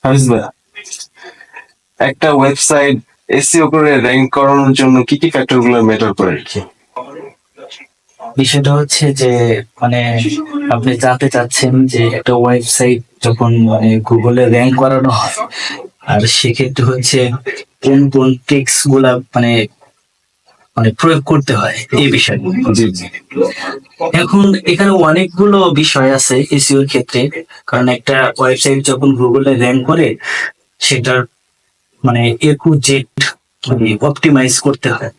হাফিজ ভাইয়া, একটা website SEO করে র্যাঙ্ক করানোর জন্য কি কি ফ্যাক্টর গুলো ম্যাটার করে আর কি? বিষয়টা হচ্ছে যে মানে আপনি জানতে চাচ্ছেন যে একটা ওয়েবসাইট যখন গুগলে র্যাঙ্ক করানো হয়, আর সেক্ষেত্রে হচ্ছে কোন কোন টেক্সট গুলা প্রয়োগ করতে হয় এই বিষয়। জি জি। এখন এখানে অনেকগুলো বিষয় আছে এসইওর ক্ষেত্রে। কারণ একটা ওয়েবসাইট যখন গুগলে র্যাঙ্ক করে, সেটার এ টু জেড অপটিমাইজ করতে হয়।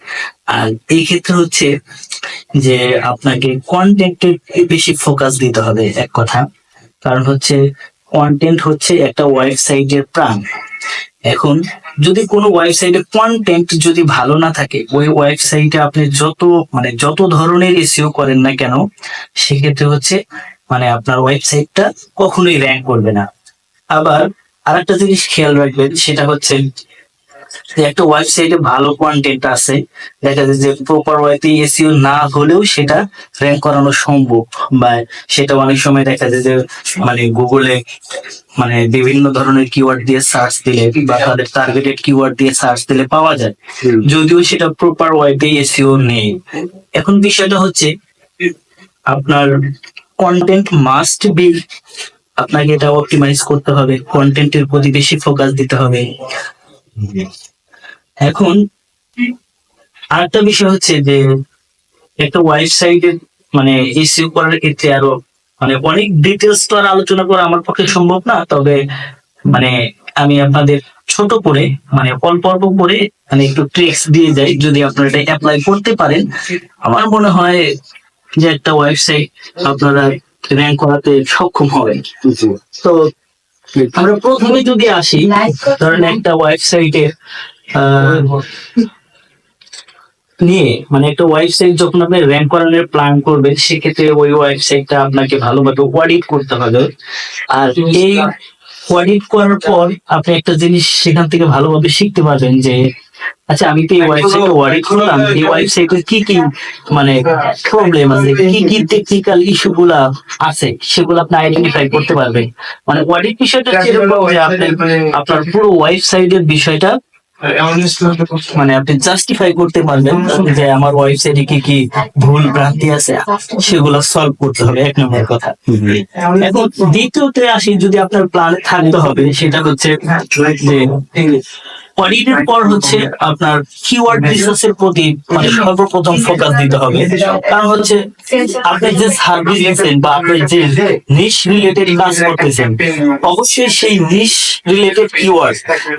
আর এই ক্ষেত্রে হচ্ছে যে আপনাকে কন্টেন্টের বেশি ফোকাস দিতে হবে এক কথা। কারণ হচ্ছে কন্টেন্ট হচ্ছে একটা ওয়েবসাইটের প্রাণ। এখন যদি কোনো ওয়েবসাইটে কন্টেন্ট যদি ভালো না থাকে, ওই ওয়েবসাইটে আপনি যত ধরনের এসইও করেন না কেন, সেক্ষেত্রে হচ্ছে আপনার ওয়েবসাইটটা কখনোই র্যাঙ্ক করবে না। আবার আরেকটা জিনিস খেয়াল রাখবেন, সেটা হচ্ছে যে একটা ওয়েবসাইটে ভালো কন্টেন্ট আছে, দেখা যায় যে প্রপার ওয়েতে এসইও না হলেও সেটা র্যাঙ্ক করানো সম্ভব। বা সেটা অনেক সময় দেখা যায় যে গুগলে বিভিন্ন ধরনের কিওয়ার্ড দিয়ে সার্চ দিলে বা তাদের টার্গেটেড কিওয়ার্ড দিয়ে সার্চ দিলে পাওয়া যায়, যদিও সেটা প্রপার ওয়েতে এসইও নেই। এখন বিষয়টা হচ্ছে আপনার কন্টেন্ট মাস্ট বি, আপনাকে এটা অপটিমাইজ করতে হবে, কন্টেন্টের প্রতি বেশি ফোকাস দিতে হবে। এখন আরেকটা বিষয় হচ্ছে যে একটা ওয়েবসাইটের এসইও করার ক্ষেত্রে আরো অনেক ডিটেলস তো আর আলোচনা করা আমার পক্ষে সম্ভব না। তবে মানে আমি আপনাদের ছোট করে অল্প অল্প করে একটু ট্রিক্স দিয়ে যাই। যদি আপনারা এটা অ্যাপ্লাই করতে পারেন, আমার মনে হয় যে একটা ওয়েবসাইট আপনারা র্যাঙ্ক করাতে সক্ষম হবেন। তো আমরা প্রথমে যদি আসি, ধরেন একটা ওয়েবসাইটে নিয়ে একটা ওয়েবসাইট যখন আপনি র্যাঙ্ক করানোর প্ল্যান করবেন, সেক্ষেত্রে ওই ওয়েবসাইটটা আপনাকে ভালোভাবে অডিট করতে হবে। আর এই অডিট করার পর আপনি একটা জিনিস সেখান থেকে ভালোভাবে শিখতে পারবেন যে আচ্ছা, আমি তো এই ওয়েবসাইটে অডিট করলাম, এই ওয়েবসাইটের কি কি প্রবলেম আছে, কি কি টেকনিক্যাল ইস্যু গুলা আছে, সেগুলো আপনি আইডেন্টিফাই করতে পারবেন। অডিট বিষয়টা হচ্ছে এরকম যে আপনি আপনার পুরো ওয়েবসাইটের বিষয়টা আপনি জাস্টিফাই করতে পারবেন যে আমার ওয়েবসাইটে কি কি ভুল ভ্রান্তি আছে, সেগুলো সলভ করতে হবে, এক নম্বর কথা। এখন দ্বিতীয়তে আসি, যদি আপনার প্ল্যানে থাকতে হবে, সেটা হচ্ছে যে অডিটের পর হচ্ছে আপনার কিওয়ার্ড রিসার্চের প্রতি সর্বপ্রথম ফোকাস দিতে হবে। কারণ হচ্ছে আপনি যে সার্ভিস দিচ্ছেন বা আপনি যে নিশ রিলেটেড কাজ করতেছেন, অবশ্যই সেই নিশ রিলেটেড কিওয়ার্ড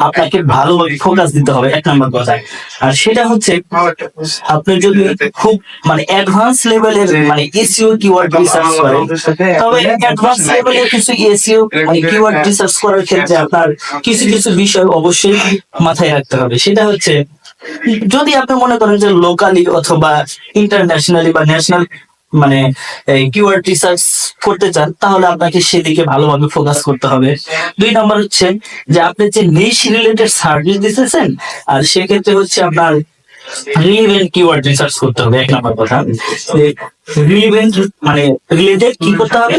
আপনাকে ভালোভাবে ফোকাস দিতে হবে, এক নম্বর কথা। আর সেটা হচ্ছে আপনি যদি খুব অ্যাডভান্স লেভেলের এসইও কিওয়ার্ড রিসার্চ করেন, তবে অ্যাডভান্স লেভেলের কিছু এসইও কিওয়ার্ড রিসার্চ করার ক্ষেত্রে আপনার কিছু কিছু বিষয় অবশ্যই মাথায় রাখতে হবে। সেটা হচ্ছে, যদি আপনি মনে করেন যে লোকালি অথবা ইন্টারন্যাশনালি বা ন্যাশনাল কিওয়ার্ড রিসার্চ করতে চান, তাহলে আপনাকে সেদিকে ভালোভাবে ফোকাস করতে হবে। দুই নম্বর হচ্ছে যে আপনি যে নিশ রিলেটেড সার্ভিস দিতেছেন, আর সেক্ষেত্রে হচ্ছে আপনার রিলেভেন্ট কিওয়ার্ড রিসার্চ করতে হবে, এক নম্বর কথা। রিলেভেন্ট রিলেটেড কি করতে হবে?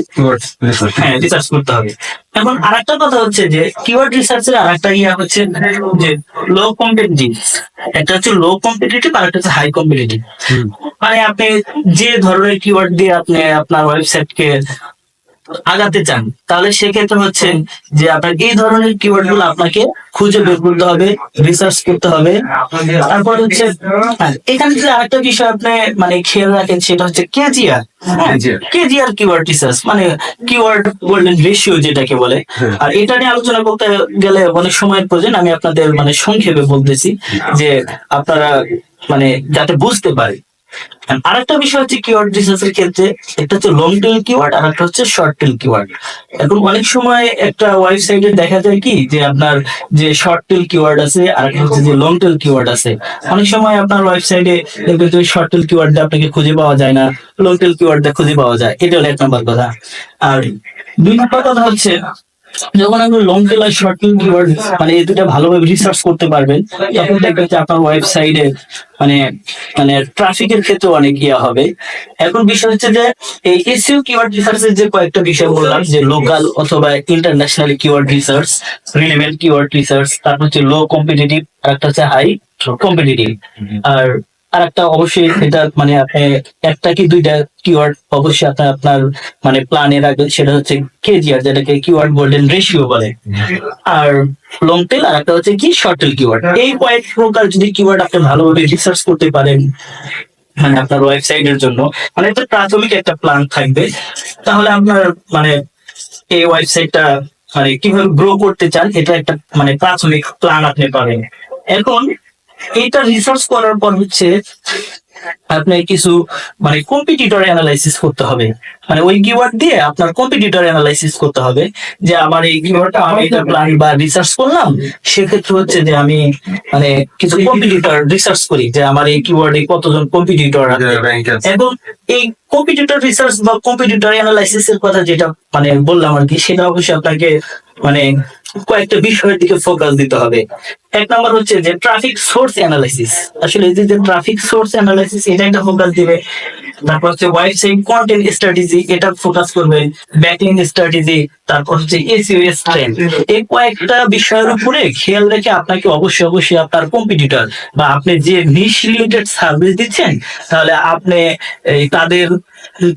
হ্যাঁ, রিসার্চ করতে হবে। এখন আরেকটা কথা হচ্ছে যে কিওয়ার্ড রিসার্চের আরেকটা ইয়া হচ্ছে যে লো কম্পিটিটিভ। একটা হচ্ছে লো কম্পিটিটিভ, আর একটা হচ্ছে হাই কম্পিটিটিভ। আপনি যে ধরনের কিওয়ার্ড দিয়ে আপনি আপনার ওয়েবসাইটকে আগাতে চান, তাহলে সেক্ষেত্রে হচ্ছে যে আপনার এই ধরনের কিওয়ার্ড গুলো আপনাকে খুঁজে বের করতে হবে, রিসার্চ করতে হবে। তারপর হচ্ছে এখানে যে আরেকটা বিষয় আপনি খেয়াল রাখেন, সেটা হচ্ছে KGR. KGR keyword research keyword golden ratio যেটাকে বলে। আর এটা নিয়ে আলোচনা করতে গেলে অনেক সময়ের প্রয়োজন। আমি আপনাদের সংক্ষেপে বলতেছি যে আপনারা যাতে বুঝতে পারে। আরেকটা বিষয় হচ্ছে কিওয়ার্ড রিসার্চের ক্ষেত্রে, একটা হচ্ছে লং টেল কিওয়ার্ড, আর একটা হচ্ছে শর্ট টেল কিওয়ার্ড। এখন অনেক সময় একটা ওয়েবসাইটে দেখা যায় কি যে আপনার যে শর্ট টেল কিওয়ার্ড আছে, আর একটা হচ্ছে যে লং টেল কিওয়ার্ড আছে। অনেক সময় আপনার ওয়েবসাইটে দেখবেন যে শর্ট টেল কিওয়ার্ডটা আপনাকে খুঁজে পাওয়া যায় না, লং টেল কিওয়ার্ডটা খুঁজে পাওয়া যায়। এটা হলো এক নম্বর কথা। আর দুই নম্বর কথা হচ্ছে যখন আপনি লং টেল আর শর্ট টেল কিওয়ার্ড মানে এই দুটা ভালোভাবে রিসার্চ করতে পারবেন, তখন দেখবেন যে আপনার ওয়েবসাইটে মানে মানে ট্রাফিকের ক্ষেত্রে অনেক ইয়ে হবে। এখন বিষয় হচ্ছে যে এই এসইও কিওয়ার্ড রিসার্চের যে কয়েকটা বিষয় বললাম, যে লোকাল অথবা international keyword research, relevant keyword research, তারপর হচ্ছে লো কম্পিটিটিভ, আর একটা হচ্ছে হাই কম্পিটিটিভ। আর আর একটা অবশ্যই এটা মানে আপনি একটা কি দুইটা কিওয়ার্ড অবশ্যই আপনার আপনার মানে প্ল্যানে রাখবেন, সেটা হচ্ছে কেজিআর, যেটাকে কিওয়ার্ড গোল্ডেন রেশিও বলে। আর লং টেল, আর একটা হচ্ছে কি শর্ট টেল কিওয়ার্ড। এই কয়েক প্রকার যদি কিওয়ার্ড আপনি ভালোভাবে রিসার্চ করতে পারেন মানে আপনার ওয়েবসাইটের জন্য, মানে একটা প্রাথমিক একটা প্ল্যান থাকবে, তাহলে আপনার মানে এই ওয়েবসাইটটা মানে কিভাবে গ্রো করতে চান এটা একটা মানে প্রাথমিক প্ল্যান আপনি পাবেন। এখন এটা রিসার্চ করার পর হচ্ছে আপনার কিছু মানে কম্পিটিটর অ্যানালাইসিস করতে হবে, মানে ওই কিওয়ার্ড দিয়ে আপনার কম্পিটিটর অ্যানালাইসিস করতে হবে, যে আমার এই কিওয়ার্ডটা আমি এটা প্ল্যান বা রিসার্চ করলাম, সেক্ষেত্রে হচ্ছে যে আমি মানে কিছু কম্পিটিটর রিসার্চ করি যে আমার এই কিওয়ার্ডে কতজন কম্পিটিটর আছে। এবং এই কম্পিটিটর রিসার্চ বা কম্পিটিটর অ্যানালাইসিস এর কথা যেটা মানে বললাম আর কি, সেটা অবশ্যই আপনাকে মানে কয়েকটা বিষয়ের দিকে ফোকাস দিতে হবে। এক নাম্বার হচ্ছে যে ট্রাফিক সোর্স অ্যানালাইসিস। আসলে এই যে ট্রাফিক সোর্স অ্যানালাইসিস এটা একটা ফোকাস দিবে। তারপর হচ্ছে ওয়েবসাইট কন্টেন্ট স্ট্র্যাটেজি, এটা ফোকাস করবে। ব্যাকলিংক স্ট্র্যাটেজি, তারপর হচ্ছে এসইও ট্রেন্ড। এই কয়েকটা বিষয়ের উপরে খেয়াল রেখে আপনাকে অবশ্যই অবশ্যই আপনার কম্পিটিটর বা আপনি যে নিশ রিলেটেড সার্ভিস দিচ্ছেন, তাহলে আপনি এই তাদের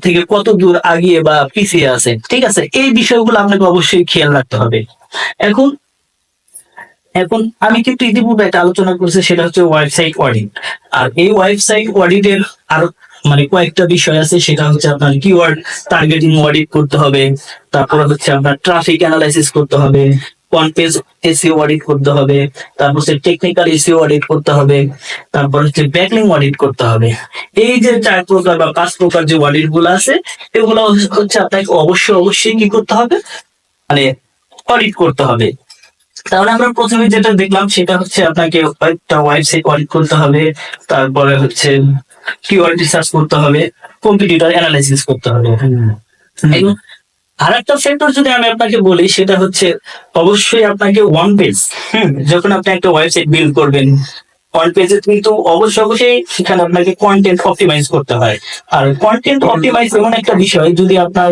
থেকে কত দূর আগিয়ে বা পিছিয়ে আছে, ঠিক আছে, এই বিষয়গুলো আপনাকে অবশ্যই খেয়াল রাখতে হবে। এখন এখন আমি কিন্তু ইতিপূর্বে একটা আলোচনা করছি, সেটা হচ্ছে ওয়েবসাইট অডিট। আর এই ওয়েবসাইট অডিটের আরো মানে কয়েকটা বিষয় আছে, সেটা হচ্ছে আপনার কিওয়ার্ড টার্গেটিং অডিট করতে হবে, তারপর হচ্ছে আপনার ট্রাফিক অ্যানালাইসিস করতে হবে, ওয়ান পেজ এসইও অডিট করতে হবে, তারপর হচ্ছে টেকনিক্যাল এসইও অডিট করতে হবে, তারপর হচ্ছে ব্যাকলিং অডিট করতে হবে। এই যে 4 প্রকার বা 5 প্রকার যে অডিট গুলো আছে, এগুলো হচ্ছে আপনাকে অবশ্যই অবশ্যই কি করতে হবে, মানে অডিট করতে হবে। তাহলে আমরা প্রথমে যেটা দেখলাম সেটা হচ্ছে আপনাকে একটা ওয়েবসাইট অডিট করতে হবে, তারপরে হচ্ছে কিওয়ার্ড রিসার্চ করতে হবে, কম্পিটিটর অ্যানালাইসিস করতে হবে। এবং আর একটা ফ্যাক্টর যদি আমি আপনাকে বলি, সেটা হচ্ছে অবশ্যই আপনাকে ওয়ান পেজ, যখন আপনি একটা ওয়েবসাইট বিল্ড করবেন, ওয়ান পেজে কিন্তু অবশ্যই অবশ্যই সেখানে আপনাকে কন্টেন্ট অপটিমাইজ করতে হয়। আর কন্টেন্ট অপটিমাইজ এমন একটা বিষয়, যদি আপনার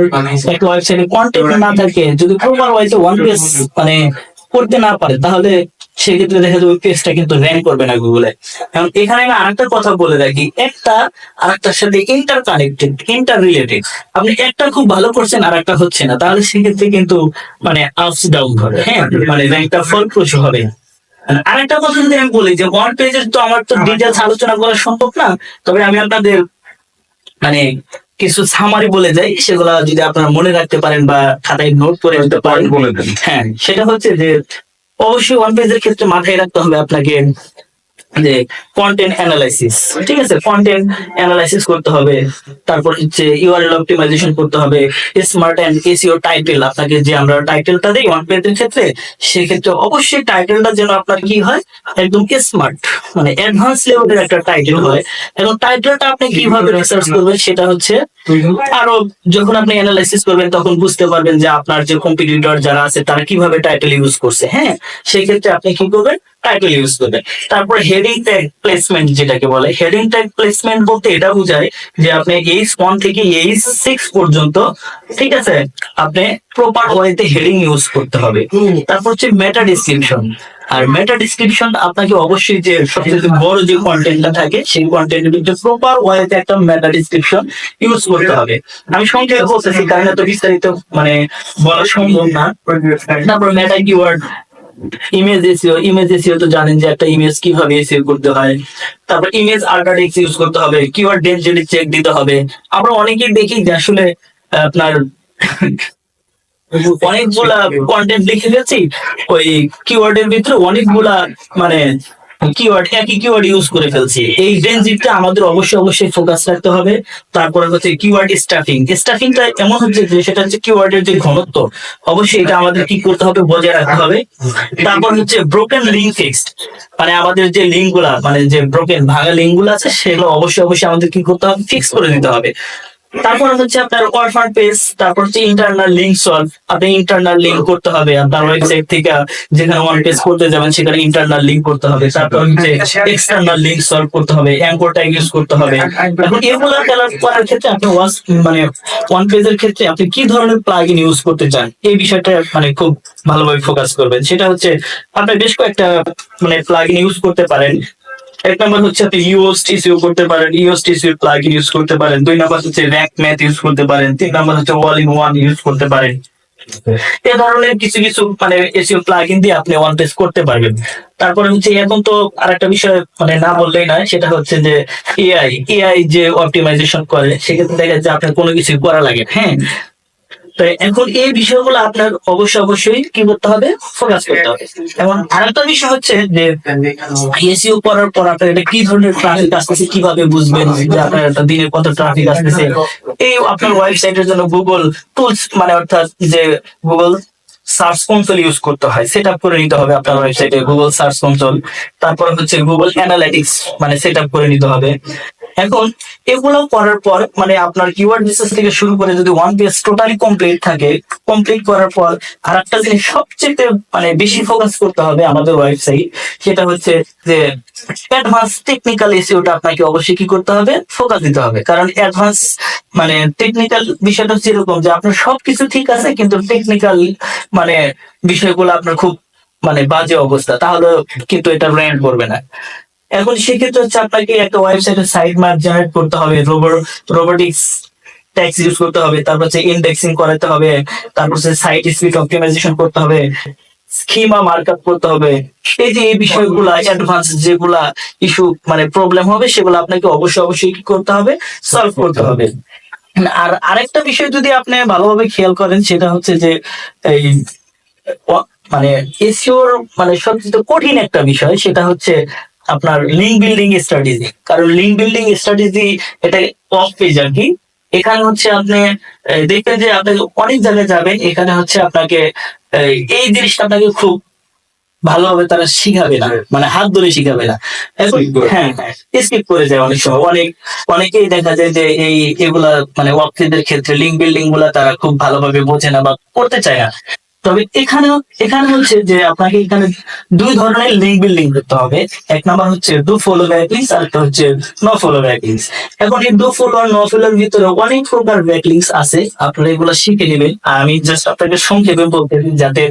একটা ওয়েবসাইটে কন্টেন্ট না থাকে, যদি প্রপার ওয়াইজে ওয়ান পেজ মানে করতে না পারে, তাহলে সেক্ষেত্রে দেখা যাবে পেজটা কিন্তু র্যাঙ্ক করবে না গুগলে। কারণ এখানে আমি আরেকটা কথা বলে রাখি, একটা আরেকটার সাথে ইন্টার কানেক্টেড, ইন্টার রিলেটেড। আপনি একটা খুব ভালো করছেন আর একটা হচ্ছে না, তাহলে সেক্ষেত্রে কিন্তু মানে আপস ডাউন হবে, হ্যাঁ, মানে র্যাঙ্কটা ফলপ্রসূ হবে। আরেকটা কথা যদি আমি বলি, যে ওয়ান পেজের তো আমার তো ডিটেলস আলোচনা করা সম্ভব না, তবে আমি আপনাদের মানে কিছু সামারি বলে যাই, সেগুলা যদি আপনারা মনে রাখতে পারেন বা খাতায় নোট করে নিতে পারেন। বলে দেন। হ্যাঁ, সেটা হচ্ছে যে অবশ্যই ওয়ান পেজের ক্ষেত্রে মাথায় রাখতে হবে আপনাকে যে কন্টেন্ট অ্যানালাইসিস, ঠিক আছে, কন্টেন্ট অ্যানালাইসিস করতে হবে। তারপর হচ্ছে ইউআরএল অপটিমাইজেশন করতে হবে, স্মার্ট এন্ড এসইও টাইটেল। আপনাকে যে আমরা টাইটেলটা দিই ওয়ান পেজের ক্ষেত্রে, সেক্ষেত্রে অবশ্যই টাইটেলটা যেন আপনার কি হয়, একদম স্মার্ট মানে অ্যাডভান্স লেভেলের একটা টাইটেল হয়। এখন টাইটেলটা আপনি কিভাবে রিসার্চ করবেন, সেটা হচ্ছে আরো যখন আপনি অ্যানালাইসিস করবেন তখন বুঝতে পারবেন যে আপনার যে কম্পিটিটর যারা আছে তারা কিভাবে টাইটেল ইউজ করছে। হ্যাঁ, সেই ক্ষেত্রে আপনি কি করবেন, টাইটেল ইউজ করবেন। তারপরে হেডিং ট্যাগ প্লেসমেন্ট, যেটাকে বলে হেডিং ট্যাগ প্লেসমেন্ট বলতে এটা বোঝায় যে আপনি H1 থেকে H6 পর্যন্ত, ঠিক আছে, আপনি প্রপার ওয়েতে হেডিং ইউজ করতে হবে। তারপর হচ্ছে মেটা ডিসক্রিপশন। আর মেটা ডিসক্রিপশন আপনাকে অবশ্যই যে সবচেয়ে বড় যে কন্টেন্টটা থাকে, সেই কন্টেন্টের ভিতরে প্রপার ওয়েতে একটা মেটা ডিসক্রিপশন ইউজ করতে হবে। আমি সংক্ষেপে বলতেছি, কারণ এত বিস্তারিত মানে বলা সম্ভব না। তারপর meta keyword, image SEO. Image SEO তো জানেন যে একটা ইমেজ কিভাবে এসইও করতে হয়। তারপর ইমেজ আল্ট্রা টেক্সট ইউজ করতে হবে, কিওয়ার্ড ডেনসিটি চেক দিতে হবে। আমরা অনেকেই দেখি যে আসলে আপনার অনেকগুলা কন্টেন্ট লিখে গেছি, ওই কিওয়ার্ডের ভিতরে অনেকগুলা মানে কিওয়ার্ড, একই কিওয়ার্ড ইউজ করে ফেলছি। এই রেঞ্জটা আমাদের অবশ্যই অবশ্যই ফোকাস রাখতে হবে। তারপরে হচ্ছে কিওয়ার্ড স্টাফিং। স্টাফিংটা এমন হচ্ছে যে সেটা হচ্ছে কিওয়ার্ডের যে ঘনত্ব, অবশ্যই এটা আমাদের কি করতে হবে, বজায় রাখতে হবে। তারপর হচ্ছে ব্রোকেন লিঙ্ক ফিক্সড, মানে আমাদের যে লিঙ্ক গুলা মানে যে ব্রোকেন ভাঙা লিঙ্ক গুলো আছে, সেগুলো অবশ্যই অবশ্যই আমাদের কি করতে হবে, ফিক্স করে দিতে হবে। তারপর হচ্ছে আপনার অরফান পেজ, তারপর হচ্ছে ইন্টারনাল লিঙ্ক সলভ। আপনি ইন্টারনাল লিঙ্ক করতে হবে আপনার ওয়েবসাইট থেকে, যেখানে ওয়ান পেজ করতে যাবেন সেখানে ইন্টারনাল লিঙ্ক করতে হবে। তারপর হচ্ছে এক্সটার্নাল লিঙ্ক সলভ করতে হবে, অ্যাঙ্কর ট্যাগ ইউজ করতে হবে। এখন এগুলো করার ক্ষেত্রে আপনি মানে ওয়ান পেজের ক্ষেত্রে আপনি কি ধরনের প্লাগইন ইউজ করতে চান এই বিষয়টা মানে খুব ভালোভাবে ফোকাস করবেন। সেটা হচ্ছে আপনি বেশ কয়েকটা মানে প্লাগইন ইউজ করতে পারেন। এক নাম্বার হচ্ছে আপনি ইউএসটিসিও করতে পারেন, ইউএসটিসি প্লাগইন ইউজ করতে পারেন। দুই নাম্বার হচ্ছে র্যাঙ্ক ম্যাথ ইউজ করতে পারেন। তিন নাম্বার হচ্ছে অল ইন ওয়ান ইউজ করতে পারেন। এ ধরনের কিছু কিছু মানে এসইও প্লাগইন দিয়ে আপনি ওয়ান পেজ করতে পারবেন। তারপরে হচ্ছে এখন তো আরেকটা বিষয় মানে না বললেই নয়, সেটা হচ্ছে যে এআই যে অপটিমাইজেশন করে, সেক্ষেত্রে দেখা যায় আপনার কোনো কিছু করা লাগে না। হ্যাঁ, তো এখন এই বিষয়গুলো আপনার অবশ্যই কি করতে হবে, ফোকাস করতে হবে। এবং আরেকটা বিষয় হচ্ছে যে এসইও করার পর আপনার এটা কি ধরনের ট্রাফিক আসতেছে কিভাবে বুঝবেন যে আপনার একটা দিনে কত ট্রাফিক আসতেছে। এই আপনার ওয়েবসাইটের জন্য গুগল টুলস মানে অর্থাৎ যে গুগল সার্চ কনসোল ইউজ করতে হয়, সেট আপ করে নিতে হবে আপনার ওয়েবসাইটে গুগল সার্চ কনসোল। তারপর হচ্ছে গুগল অ্যানালাইটিক্স মানে সেট আপ করে নিতে হবে। এখন এগুলো করার পর মানে আপনার কিওয়ার্ড রিসার্চ থেকে শুরু করে যদি ওয়ান পেজ টোটালি কমপ্লিট থাকে, কমপ্লিট করার পর আর একটা জিনিস সবচেয়ে মানে বেশি ফোকাস করতে হবে আমাদের ওয়েবসাইট, সেটা হচ্ছে যে অ্যাডভান্স টেকনিক্যাল এসইওটা আপনাকে অবশ্যই কি করতে হবে, ফোকাস দিতে হবে। কারণ অ্যাডভান্স মানে টেকনিক্যাল বিষয়টা হচ্ছে এরকম যে আপনার সবকিছু ঠিক আছে কিন্তু টেকনিক্যাল মানে বিষয়গুলো আপনার খুব মানে বাজে অবস্থা, তাহলে কিন্তু এটা র্যাঙ্ক করবে না। এখন সেক্ষেত্রে হচ্ছে আপনাকে একটা ওয়েবসাইটের সাইট ম্যাপ জেনারেট করতে হবে, রোবোটিক্স ট্যাক্স ইউজ করতে হবে, তারপর হচ্ছে ইন্ডেক্সিং করাতে হবে, তারপর হচ্ছে সাইট স্পিড অপটিমাইজেশন করতে হবে, স্কিমা মার্কআপ করতে হবে। এই যে এই বিষয়গুলা অ্যাডভান্স যেগুলা ইস্যু মানে প্রবলেম হবে সেগুলো আপনাকে অবশ্যই কি করতে হবে, সলভ করতে হবে। আর আরেকটা বিষয় যদি আপনি ভালোভাবে খেয়াল করেন, সেটা হচ্ছে যে এই মানে এসইওর মানে সবচেয়ে কঠিন একটা বিষয়, সেটা হচ্ছে আপনার লিঙ্ক বিল্ডিং স্ট্র্যাটেজি। কারণ লিঙ্ক বিল্ডিং স্ট্র্যাটেজি এটা অফ পেজ আর কি। এখানে হচ্ছে আপনি দেখবেন যে আপনি অনেক জায়গায় যাবেন, এখানে হচ্ছে আপনাকে এই জিনিসটা আপনাকে খুব ভালোভাবে তারা শিখাবে না, মানে হাত ধরে শিখাবে না। এখন হ্যাঁ স্কিপ করে যায় অনেক সময়। অনেকেই দেখা যায় যে এগুলা মানে ওয়ার্কশিটের ক্ষেত্রে লিঙ্ক বিল্ডিং গুলা তারা খুব ভালোভাবে বোঝে না বা করতে চায় না। তবে এখানে হচ্ছে যে আপনাকে এখানে দুই ধরনের লিঙ্ক বিল্ডিং করতে হবে। এক নাম্বার হচ্ছে ডু ফলো ব্যাকলিংস, আর একটা হচ্ছে নো ফলো ব্যাকলিংস। এখন এই ডু ফলো আর নো ফলোর ভিতরে অনেক প্রকার ব্যাকলিংস আছে, আপনারা এগুলো শিখে নেবেন। আর আমি জাস্ট আপনাকে সংক্ষেপে বলতে দিই, যাতে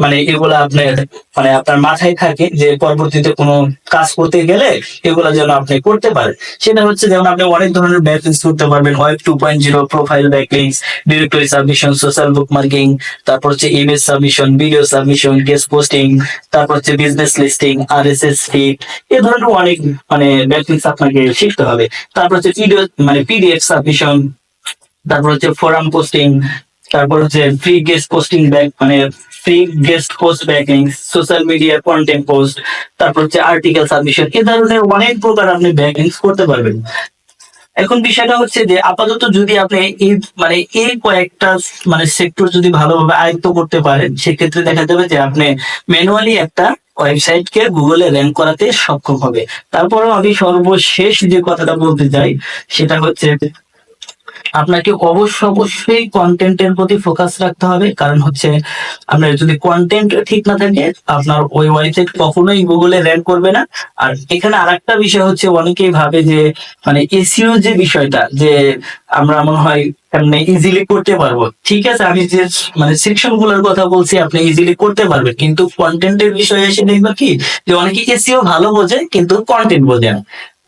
মানে এগুলা আপনার মানে আপনার মাথায় থাকে যে পরবর্তীতে কোনো কাজ করতে গেলে এগুলা যেন আপনি করতে পারেন। সেটা হচ্ছে যেমন আপনি অনেক ধরনের ব্যাকলিংস করতে পারবেন, web 2.0, profile backlinks, directory submission, social bookmarking, তারপর হচ্ছে image submission, video submission, guest posting, তারপর হচ্ছে বিজনেস লিস্টিং, আরএসএস ফিড, এই ধরনের অনেক মানে ব্যাকলিংস আপনাকে শিখতে হবে। তারপর হচ্ছে পিডিএফ সাবমিশন, তারপর হচ্ছে ফোরাম পোস্টিং, তারপর হচ্ছে ফ্রি গেস্ট পোস্টিং মানে free guest post backlinks, social media content post, তারপর হচ্ছে আর্টিকেল সাবমিশন। এ ধরনের অনেক প্রকার আপনি ব্যাকলিংস করতে পারবেন। এখন বিষয়টা হচ্ছে যে আপাতত যদি আপনি এই কয়েকটা মানে সেক্টর যদি ভালোভাবে আয়ত্ত করতে পারেন, সেক্ষেত্রে দেখা যাবে যে আপনি ম্যানুয়ালি একটা ওয়েবসাইটকে গুগলে র্যাঙ্ক করাতে সক্ষম হবে। তারপরেও আমি সর্বশেষ যে কথাটা বলতে চাই, সেটা হচ্ছে আপনাকে অবশ্যই কন্টেন্টের প্রতি ফোকাস রাখতে হবে। কারণ হচ্ছে আপনার যদি কন্টেন্ট ঠিক না থাকে, আপনার ওই ওয়েবসাইট কখনোই গুগলে র্যাঙ্ক করবে না। আর এখানে আরেকটা বিষয় হচ্ছে, অনেকেই ভাবে যে মানে এসইও যে বিষয়টা যে আমরা মনে হয় এমনি ইজিলি করতে পারবো। ঠিক আছে, আমি যে মানে সেকশন গুলোর কথা বলছি আপনি ইজিলি করতে পারবেন, কিন্তু কন্টেন্টের বিষয়ে এসে দেখবা কি যে অনেকে এসইও ভালো বোঝে কিন্তু কন্টেন্ট বোঝে না।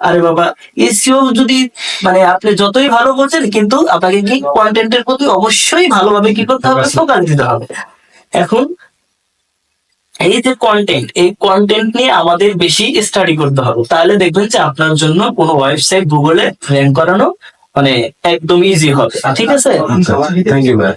আরে বাবা, এসইও যদি মানে আপনি যতই ভালো বোঝেন কিন্তু আপনাকে কি কন্টেন্টের প্রতি অবশ্যই ভালোভাবে কি করতে হবে, ফোকাস দিতে হবে। এখন এই যে এই কন্টেন্ট নিয়ে আমাদের বেশি স্টাডি করতে হবে, তাহলে দেখবেন যে আপনার জন্য কোনো ওয়েবসাইট গুগলে র্যাঙ্ক করানো মানে একদম ইজি হবে। ঠিক আছে, থ্যাংক ইউ ভাই।